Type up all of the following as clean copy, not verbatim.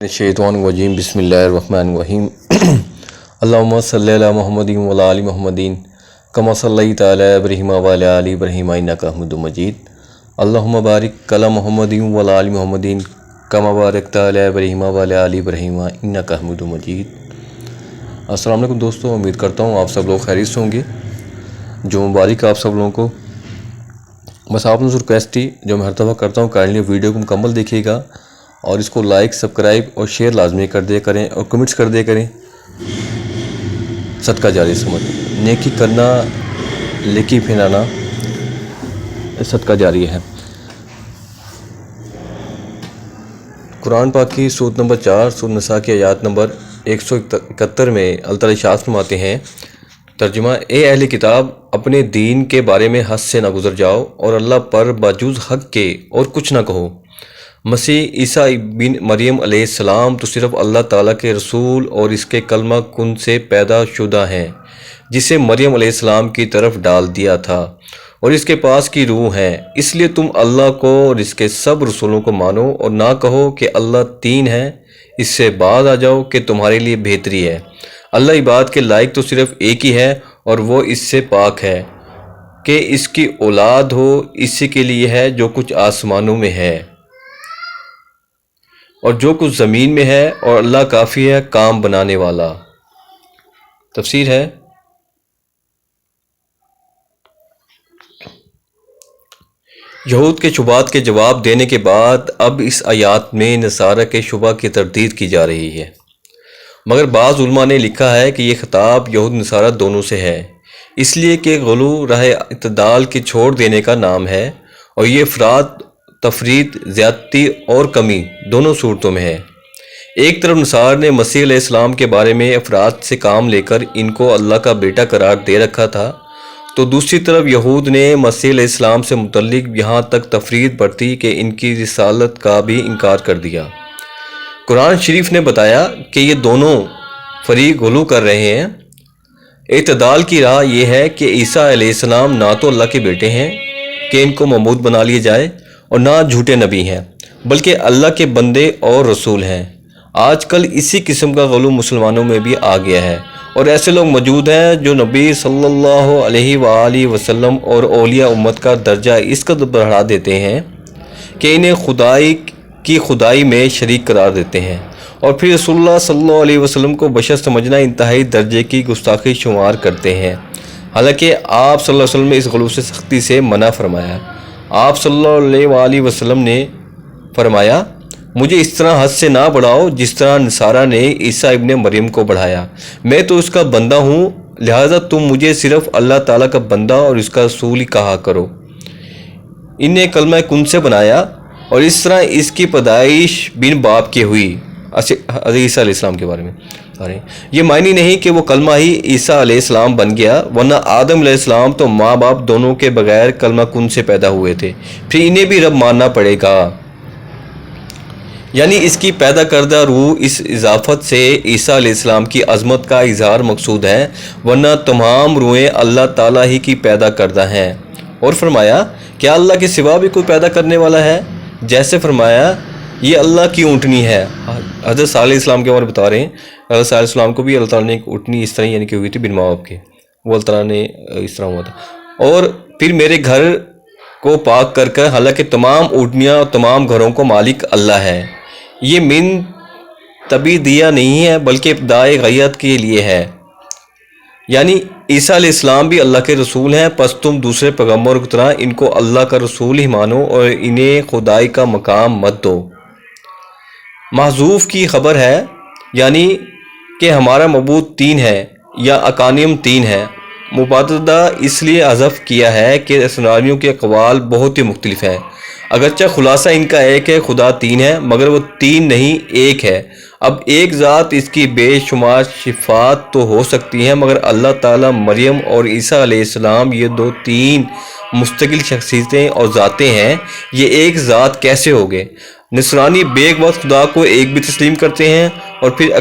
शैतानिर्रजीम बिस्मिल्लाहिर्रहमानिर्रहीम अल्लाहुम्मा सल्लि अला मुहम्मदिन व अला आलि मुहम्मदिन कमा सल्लैता अला इब्राहीम व अला आलि इब्राहीम इन्नका हमीदुम मजीद अल्लाहुम्मा बारिक अला मुहम्मदिन व अला आलि मुहम्मदिन कमा बारकता अला इब्राहीम व अला आलि इब्राहीम इन्नका हमीदुम मजीद। अस्सलाम वालेकुम दोस्तों, उम्मीद करता हूँ आप सब लोग खैरियत से होंगे। जो मुबारक आप सब लोगों को। बस आप लोगों से रिक्वेस्ट थी जो मैं हर दफ़ा करता हूँ, काइंडली वीडियो को मुकम्मल देखिएगा और इसको लाइक, सब्सक्राइब और शेयर लाजमी कर दिया करें और कमेंट्स कर दिया करें। सदका जारी समझ, नेकी करना लेकी फैलाना सदका जारी है। कुरान पाक की सूरत नंबर 4 सूरत निसा की आयत नंबर 171 में अल्लाह ताला इरशाद फरमाते हैं, तर्जुमा, ए अहले किताब, अपने दीन के बारे में हद से ना गुजर जाओ और अल्लाह पर बाजुज़ हक़ के और कुछ ना कहो। मसीह ईसा बिन मरियम अलैहिस्सलाम तो सिर्फ़ अल्लाह ताला के रसूल और इसके कलमा कुन से पैदा शुदा हैं, जिसे मरियम अलैहिस्सलाम की तरफ डाल दिया था और इसके पास की रूह हैं। इसलिए तुम अल्लाह को और इसके सब रसूलों को मानो और ना कहो कि अल्लाह तीन है। इससे बाज आ जाओ कि तुम्हारे लिए बेहतरी है। अल्लाह इबाद के लायक तो सिर्फ़ एक ही है और वो इससे पाक है कि इसकी औलाद हो। इसी के लिए है जो कुछ आसमानों में है और जो कुछ ज़मीन में है, और अल्लाह काफ़ी है काम बनाने वाला। तफसीर है, यहूद के शुबात के जवाब देने के बाद अब इस आयत में नसारा के शुबा की तरदीद की जा रही है, मगर बाज़ उलमा ने लिखा है कि यह खिताब यहूद नसारा दोनों से है, इसलिए कि गुलू राह इत्तदाल की छोड़ देने का नाम है और ये अफराद तफरीद, ज़्यादती और कमी दोनों सूरतों में है। एक तरफ नसार ने मसीह अलैहिस्सलाम के बारे में अफराद से काम लेकर इनको अल्लाह का बेटा करार दे रखा था, तो दूसरी तरफ यहूद ने मसीह अलैहिस्सलाम से मुतल्लिक यहाँ तक तफरीद बरती कि इनकी रिसालत का भी इनकार कर दिया। कुरान शरीफ ने बताया कि ये दोनों फरीक गुलू कर रहे हैं। इत्तदाल की राह ये है कि ईसा अलैहिस्सलाम ना तो अल्लाह के बेटे हैं कि इनको ममूद बना लिया जाए और ना झूठे नबी हैं, बल्कि अल्लाह के बंदे और रसूल हैं। आजकल इसी किस्म का गुलू मुसलमानों में भी आ गया है और ऐसे लोग मौजूद हैं जो नबी सल्लल्लाहु अलैहि वसल्लम और औलिया उम्मत का दर्जा इस कदर बढ़ा देते हैं कि इन्हें खुदाई की खुदाई में शरीक करार देते हैं और फिर रसूलुल्लाह सल्लल्लाहु अलैहि वसल्लम को बशर समझना इंतहाई दर्जे की गुस्ताखी शुमार करते हैं। हालांकि आप सल्लल्लाहु अलैहि वसल्लम ने इस गुलू से सख्ती से मना फरमाया। आप सल्लल्लाहु अलैहि वसल्लम ने फरमाया, मुझे इस तरह हद से ना बढ़ाओ जिस तरह नसारा ने ईसा इब्ने मरियम को बढ़ाया। मैं तो उसका बंदा हूँ, लिहाजा तुम मुझे सिर्फ अल्लाह ताला का बंदा और उसका रसूल ही कहा करो। इन्हें कलमा कुन से बनाया और इस तरह इसकी पैदाइश बिन बाप की हुई। ईसा अलैहिस्सलाम के बारे में ये मायने नहीं कि वो कलमा ही ईसा अलैहिस्सलाम बन गया, वरना आदम अलैहिस्सलाम तो माँ बाप दोनों के बगैर कलमा कुन से पैदा हुए थे। फिर इन्हें भी रब मानना पड़ेगा, यानी इसकी पैदा करदा रूह। इस इजाफत से ईसा अलैहिस्सलाम की अज़मत का इजहार मकसूद है, वरना तमाम रूहें अल्लाह ताला ही की पैदा करदा हैं। और फरमाया, क्या अल्लाह के सिवा भी कोई पैदा करने वाला है? जैसे फरमाया, ये अल्लाह की ऊँटनी है। हज़रत सालेह अलैहिस्सलाम के बारे में बता रहे हैं। हज़रत सालेह अलैहिस्सलाम को भी अल्लाह ताला ने एक ऊँटनी इस तरह यानी कि हुई थी बिन माँ बाप के, वो अल्लाह ताला ने इस तरह हुआ था। और फिर मेरे घर को पाक कर कर, हालांकि तमाम ऊँटनियाँ और तमाम घरों को मालिक अल्लाह है। ये मिन तभी दिया नहीं है बल्कि इब्तिदाए गैयत के लिए है, यानी ईसा अलैहिस्सलाम भी अल्लाह के रसूल हैं। पस तुम दूसरे पैगम्बरों की तरह इनको अल्लाह का रसूल ही मानो और इन्हें खुदाई का मकाम मत दो। महजूफ की खबर है, यानी कि हमारा मबूद तीन है या अकानियम तीन है। मुबाददा इसलिए हज़फ किया है कि असनारियों के अक़वाल बहुत ही मुख्तलिफ हैं। अगरचा खुलासा इनका एक है, खुदा तीन है, मगर वो तीन नहीं एक है। अब एक ज़ात इसकी बेशुमार शिफ़ात तो हो सकती हैं, मगर अल्लाह ताला, मरियम और ईसा अलैहिस्सलाम ये दो तीन मुस्तकिल शख्सियतें और ज़ातें हैं, ये एक ज़ात कैसे हो गए? नसरानी बेक वक्त खुदा को एक भी तस्लीम करते हैं और फिर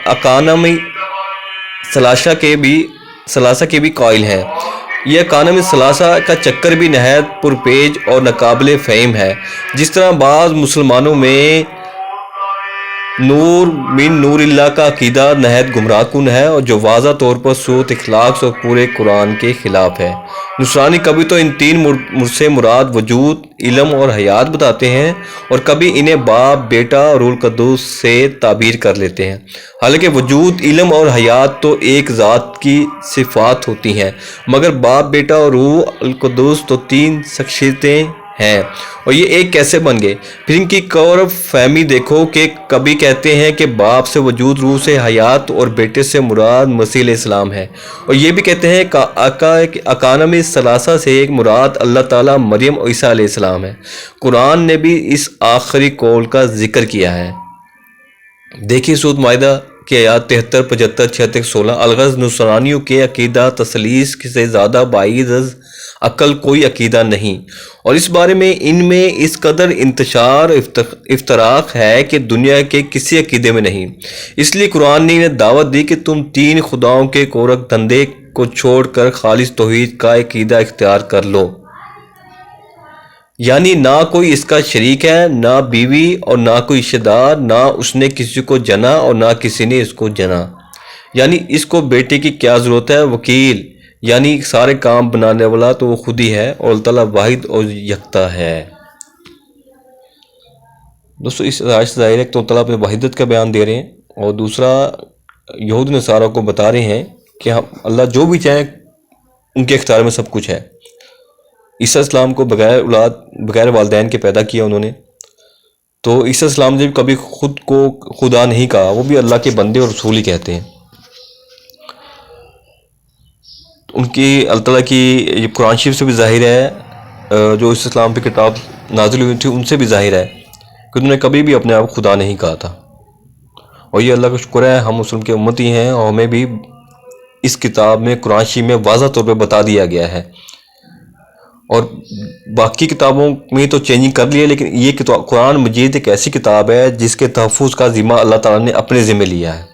अकानमी सलासा के भी कायल हैं। यह अकानमी सलासा का चक्कर भी नहायत पुरपेज और नाकाबिले फ़हीम है। जिस तरह बाज़ मुसलमानों में نور من نور اللہ کا عقیدہ نہایت گمراہ کن ہے اور جو واضح طور پر صورت اخلاق اور پورے قرآن کے خلاف ہے۔ نصرانی کبھی تو ان تین سے مراد وجود، علم اور حیات بتاتے ہیں اور کبھی انہیں باپ، بیٹا اور روح القدس سے تعبیر کر لیتے ہیں، حالانکہ وجود، علم اور حیات تو ایک ذات کی صفات ہوتی ہیں، مگر باپ، بیٹا اور روح القدس تو تین شخصیتیں ہیں، اور یہ ایک کیسے بن گئے؟ پھر ان کی کور فہمی دیکھو کہ کبھی کہتے ہیں کہ باپ سے وجود، روح سے حیات اور بیٹے سے مراد مسیح علیہ السلام ہے، اور یہ بھی کہتے ہیں کہ اکانم ثلاثہ سے ایک مراد اللہ تعالیٰ، مریم اور عیسیٰ علیہ السلام ہے۔ قرآن نے بھی اس آخری قول کا ذکر کیا ہے۔ دیکھیے سورۃ مائدہ کی آیات 73، 75، 76، 16۔ الغرض نصرانیوں کے عقیدہ تثلیث سے زیادہ بعید از عقل کوئی عقیدہ نہیں، اور اس بارے میں ان میں اس قدر انتشار افتراق ہے کہ دنیا کے کسی عقیدے میں نہیں۔ اس لیے قرآن نے انہیں دعوت دی کہ تم تین خداؤں کے کورک دھندے کو چھوڑ کر خالص توحید کا عقیدہ اختیار کر لو، یعنی نہ کوئی اس کا شریک ہے، نہ بیوی اور نہ کوئی رشتہ دار، نہ اس نے کسی کو جنا اور نہ کسی نے اس کو جنا، یعنی اس کو بیٹے کی کیا ضرورت ہے، وکیل، یعنی سارے کام بنانے والا تو وہ خود ہی ہے، اور اللہ تعالیٰ واحد اور یکتا ہے۔ دوستو اس آیت سے ظاہر ہے کہ تو اللہ تعالیٰ اپنے وحدت کا بیان دے رہے ہیں، اور دوسرا یہود نصارہ کو بتا رہے ہیں کہ ہم اللہ جو بھی چاہیں ان کے اختیار میں سب کچھ ہے۔ عیسیٰ السلام کو بغیر اولاد، بغیر والدین کے پیدا کیا انہوں نے، تو عیسیٰ السلام نے کبھی خود کو خدا نہیں کہا، وہ بھی اللہ کے بندے اور رسول ہی کہتے ہیں۔ ان کی اللہ تعالیٰ کی یہ قرآن شریف سے بھی ظاہر ہے، جو عیسیٰ السلام پہ کتاب نازل ہوئی تھی ان سے بھی ظاہر ہے کہ انہوں نے کبھی بھی اپنے آپ خدا نہیں کہا تھا، اور یہ اللہ کا شکر ہے ہم مسلم کے امتی ہیں، اور ہمیں بھی اس کتاب میں قرآن شریف میں واضح طور پہ بتا دیا گیا ہے، اور باقی کتابوں میں تو چینجنگ کر لی ہے، لیکن یہ قرآن مجید ایک ایسی کتاب ہے جس کے تحفظ کا ذمہ اللہ تعالیٰ نے اپنے ذمہ لیا ہے۔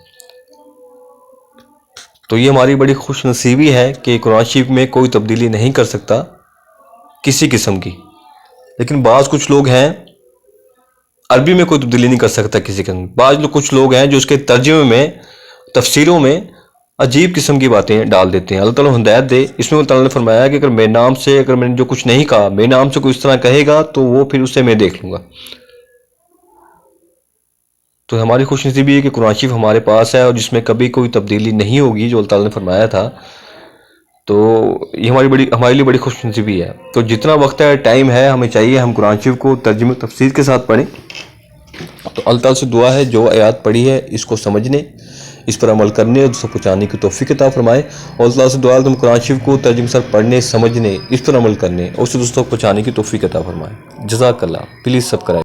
تو یہ ہماری بڑی خوش نصیبی ہے کہ قرآن شریف میں کوئی تبدیلی نہیں کر سکتا کسی قسم کی، لیکن بعض کچھ لوگ ہیں عربی میں کوئی تبدیلی نہیں کر سکتا کسی قسم، کچھ لوگ ہیں جو اس کے ترجمے میں، تفسیروں میں عجیب قسم کی باتیں ڈال دیتے ہیں۔ اللہ تعالیٰ ہدایت دے۔ اس میں اللہ تعالیٰ نے فرمایا کہ اگر میرے نام سے، اگر میں نے جو کچھ نہیں کہا، میرے نام سے کوئی اس طرح کہے گا تو وہ پھر اسے میں دیکھ لوں گا۔ تو ہماری خوش نصیبی ہے کہ قرآن شریف ہمارے پاس ہے اور جس میں کبھی کوئی تبدیلی نہیں ہوگی، جو اللہ تعالیٰ نے فرمایا تھا، تو یہ ہمارے لیے بڑی خوش نصیبی ہے۔ تو جتنا وقت ہے، ٹائم ہے، ہمیں چاہیے ہم قرآن شریف کو ترجمہ تفسیر کے ساتھ پڑھیں۔ تو اللہ تعالیٰ سے دعا ہے جو آیات پڑھی ہے اس کو سمجھنے، اس پر عمل کرنے اور دوسروں کو پہنچانے کی توفیق عطا فرمائے، اور اللہ سے دعا ہے تم قرآن شریف کو ترجمے سے پڑھنے، سمجھنے، اس پر عمل کرنے اور اسے دوسروں کو پہنچانے کی توفیق عطا فرمائے۔ جزاک اللہ۔ Please subscribe.